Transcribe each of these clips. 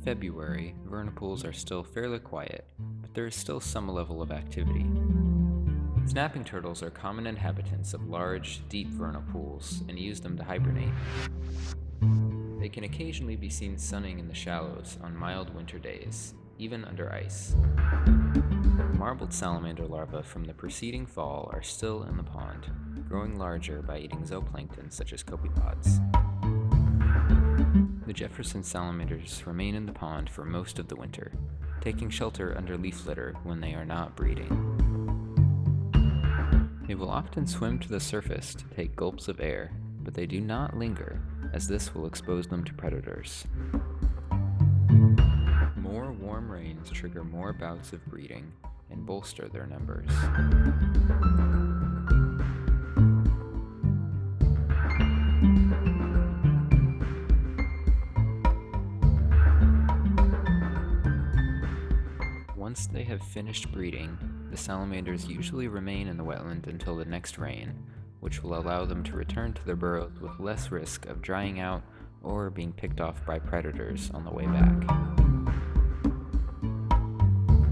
February, vernal pools are still fairly quiet, but there is still some level of activity. Snapping turtles are common inhabitants of large, deep vernal pools and use them to hibernate. They can occasionally be seen sunning in the shallows on mild winter days, even under ice. Marbled salamander larvae from the preceding fall are still in the pond, growing larger by eating zooplankton such as copepods. The Jefferson salamanders remain in the pond for most of the winter, taking shelter under leaf litter when they are not breeding. They will often swim to the surface to take gulps of air, but they do not linger, as this will expose them to predators. More warm rains trigger more bouts of breeding and bolster their numbers. Once they have finished breeding, the salamanders usually remain in the wetland until the next rain, which will allow them to return to their burrows with less risk of drying out or being picked off by predators on the way back.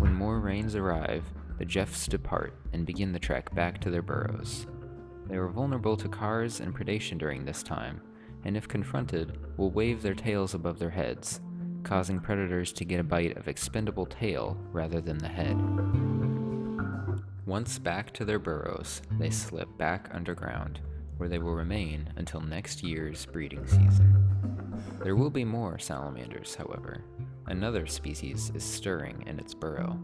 When more rains arrive, the Jeffs depart and begin the trek back to their burrows. They are vulnerable to cars and predation during this time, and if confronted, will wave their tails above their heads, causing predators to get a bite of expendable tail rather than the head. Once back to their burrows, they slip back underground, where they will remain until next year's breeding season. There will be more salamanders, however. Another species is stirring in its burrow.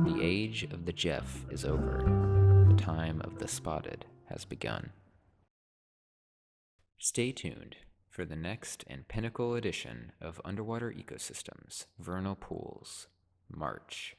The age of the Jeff is over. The time of the spotted has begun. Stay tuned for the next and pinnacle edition of Underwater Ecosystems, Vernal Pools, March.